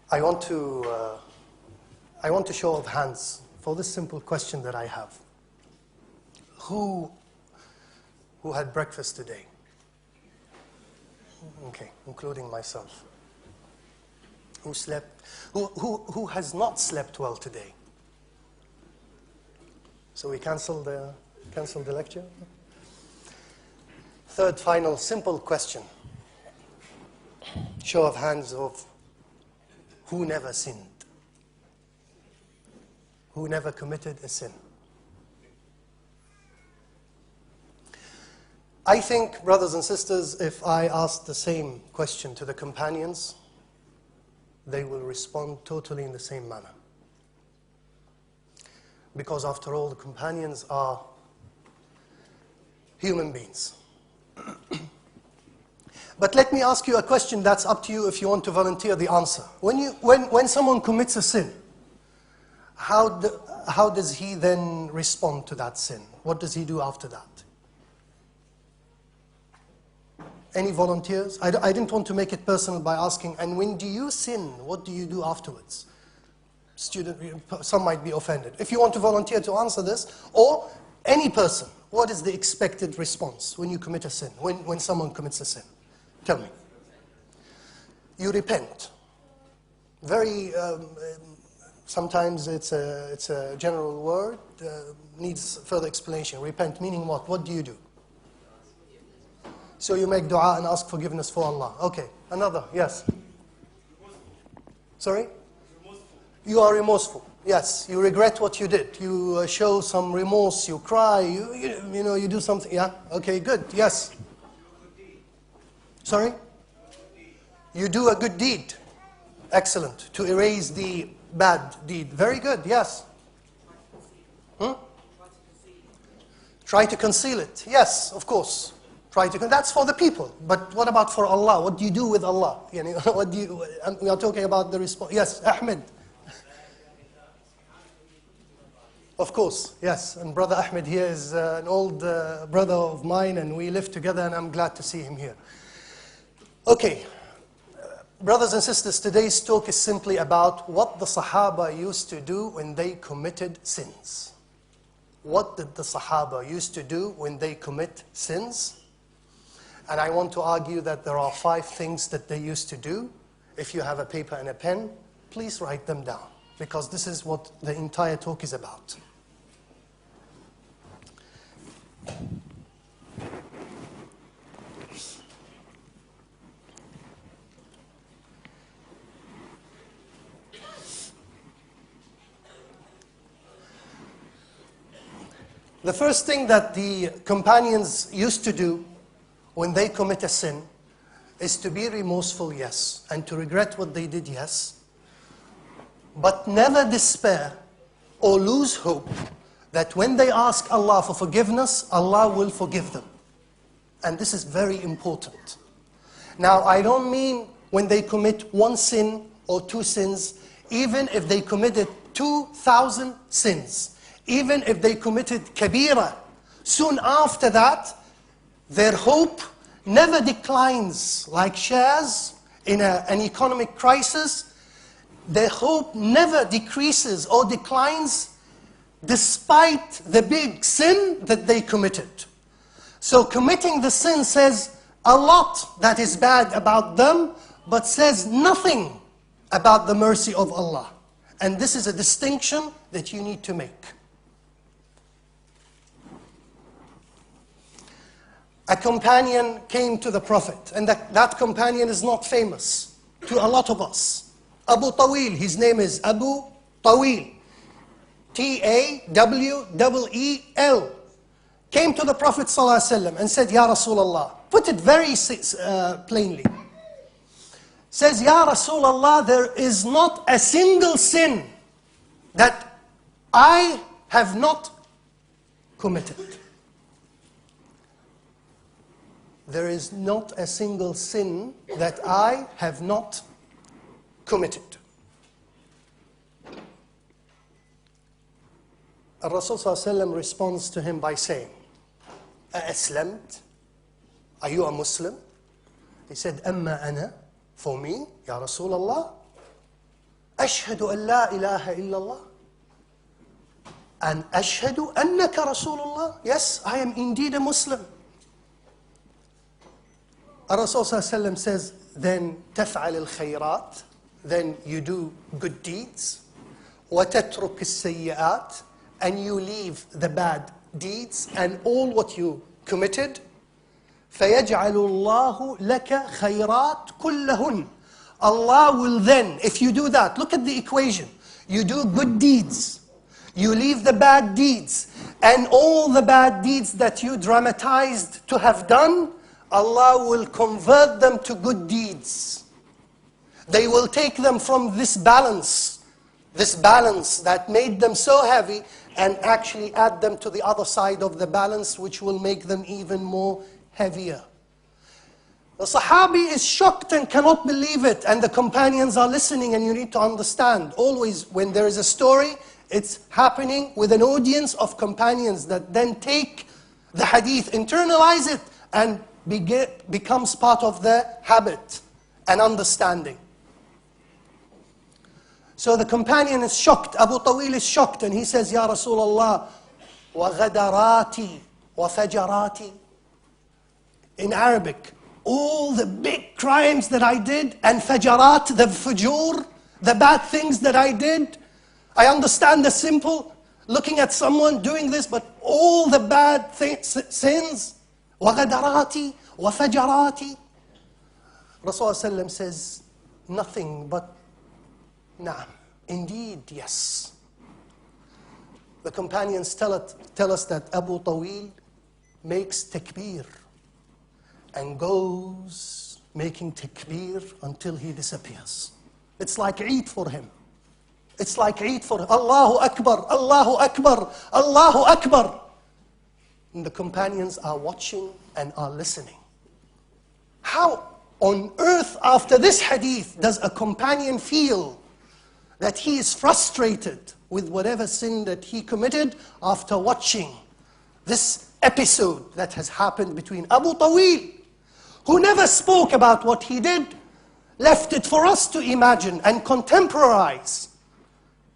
I want to show of hands for this simple question that I have. Who had breakfast today? Okay, including myself. Who slept? Who has not slept well today? So we cancel the lecture? Third, final, simple question. Show of hands of who never sinned? Who never committed a sin? I think, brothers and sisters, if I ask the same question to the companions, they will respond totally in the same manner. Because after all, the companions are human beings. But let me ask you a question that's up to you if you want to volunteer the answer. When someone commits a sin, how does he then respond to that sin? What does he do after that? Any volunteers? I didn't want to make it personal by asking, and when do you sin? What do you do afterwards? Some might be offended. If you want to volunteer to answer this, or any person, what is the expected response when you commit a sin, when someone commits a sin? Tell me. You repent. Very, sometimes it's a general word, needs further explanation. Repent, meaning what? What do you do? So you make dua and ask forgiveness for Allah. Okay, another, yes. Sorry? You are remorseful. Yes, you regret what you did. You show some remorse, you cry, you do something. Yeah, okay, good, yes. Sorry? You do a good deed. Excellent. To erase the bad deed. Very good, yes. Try to conceal it. Yes, of course. That's for the people. But what about for Allah? What do you do with Allah? We are talking about the response. Yes, Ahmed. Of course, yes. And Brother Ahmed here is an old brother of mine, and we live together, and I'm glad to see him here. Okay. Brothers and sisters, today's talk is simply about what the Sahaba used to do when they committed sins. What did the Sahaba used to do when they commit sins? And I want to argue that there are 5 things that they used to do. If you have a paper and a pen, please write them down, because this is what the entire talk is about. The first thing that the companions used to do when they commit a sin is to be remorseful, yes, and to regret what they did, yes, but never despair or lose hope that when they ask Allah for forgiveness, Allah will forgive them. And this is very important. Now, I don't mean when they commit 1 sin or 2 sins, even if they committed 2,000 sins. Even if they committed kabira, soon after that, their hope never declines. Like shares in an economic crisis, their hope never decreases or declines despite the big sin that they committed. So committing the sin says a lot that is bad about them, but says nothing about the mercy of Allah. And this is a distinction that you need to make. A companion came to the Prophet, and that companion is not famous to a lot of us. Abu Tawil, his name is Abu Tawil. Tawweel. Came to the Prophet ﷺ and said, Ya Rasulullah, put it very plainly. Says, Ya Rasulullah, there is not a single sin that I have not committed. There is not a single sin that I have not committed. Rasul ﷺ responds to him by saying, أَأَسْلَمْتَ? Are you a Muslim? He said, أَمَّا أَنَا? For me, Ya Rasulullah, Ashhadu an la ilaha illallah. And ashhadu annaka Rasulullah. Yes, I am indeed a Muslim. Rasul says, then taf'al al-khayrat, then you do good deeds. وَتَتْرُكِ السَّيِّئَاتِ, and you leave the bad deeds and all what you committed. فَيَجْعَلُ اللَّهُ لَكَ خَيْرَاتْ كُلَّهُنْ. Allah will then, if you do that, look at the equation. You do good deeds, you leave the bad deeds, and all the bad deeds that you dramatized to have done, Allah will convert them to good deeds. They will take them from this balance that made them so heavy, and actually add them to the other side of the balance, which will make them even more heavier. The Sahabi is shocked and cannot believe it, and the companions are listening, and you need to understand, always when there is a story, it's happening with an audience of companions that then take the hadith, internalize it, and becomes part of their habit and understanding. So the companion is shocked, Abu Tawil is shocked, and he says, Ya Rasulullah, وَغَدَرَاتِ وَفَجَرَاتِ. In Arabic, all the big crimes that I did, and fajarat, the fujur, the bad things that I did. I understand the simple, looking at someone doing this, but all the bad sins, وَغَدَرَاتِ وَفَجَرَاتِ. Rasulullah says, nothing but na'am, indeed, yes. The companions tell us that Abu Tawil makes takbir and goes making takbir until he disappears. It's like Eid for him. It's like Eid for him. Allahu Akbar, Allahu Akbar, Allahu Akbar. And the companions are watching and are listening. How on earth after this hadith does a companion feel that he is frustrated with whatever sin that he committed after watching this episode that has happened between Abu Tawil, who never spoke about what he did, left it for us to imagine and contemporize.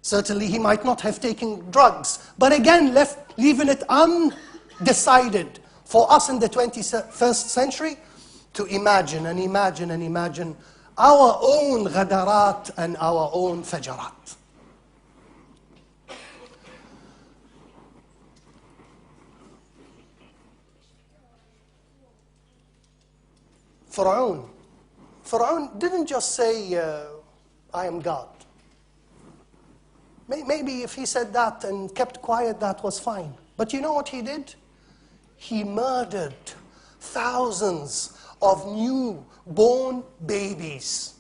Certainly he might not have taken drugs, but again leaving it undecided for us in the 21st century to imagine and imagine and imagine our own ghadarat and our own fajarat. Fir'aun didn't just say, I am God. Maybe if he said that and kept quiet, that was fine. But you know what he did? He murdered thousands of newborn babies.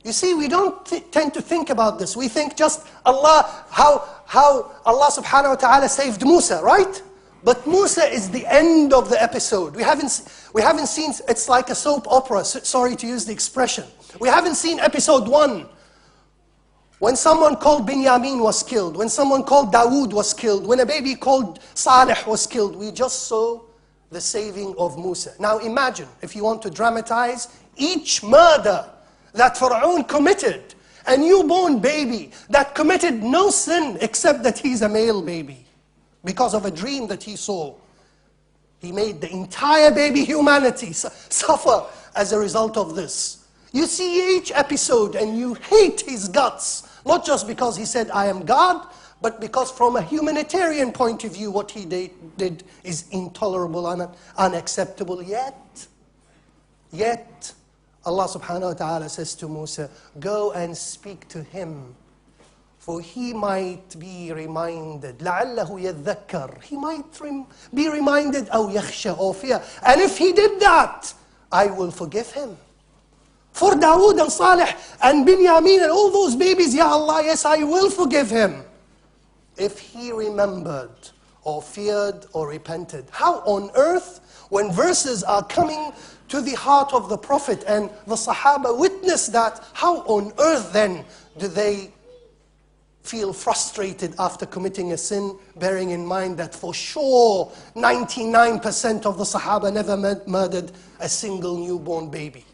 You see, we don't tend to think about this. We think just Allah, how Allah subhanahu wa ta'ala saved Musa, right? But Musa is the end of the episode. We haven't seen, it's like a soap opera, sorry to use the expression. We haven't seen episode 1. When someone called Binyamin was killed, when someone called Dawood was killed, when a baby called Salih was killed, we just saw the saving of Musa. Now imagine, if you want to dramatize, each murder that Fir'aun committed, a newborn baby that committed no sin except that he's a male baby, because of a dream that he saw. He made the entire baby humanity suffer as a result of this. You see each episode and you hate his guts, not just because he said, I am God, but because from a humanitarian point of view, what he did is intolerable and unacceptable. Yet, Allah subhanahu wa ta'ala says to Musa, go and speak to him, for he might be reminded. لَعَلَّهُ يَذَّكَّرْ. He might be reminded, أَوْ يَخْشَى, or fear. And if he did that, I will forgive him. For Dawood and Salih and Binyamin and all those babies, Ya Allah, yes, I will forgive him. If he remembered or feared or repented. How on earth, when verses are coming to the heart of the Prophet and the Sahaba witness that, how on earth then do they feel frustrated after committing a sin, bearing in mind that for sure 99% of the Sahaba never murdered a single newborn baby?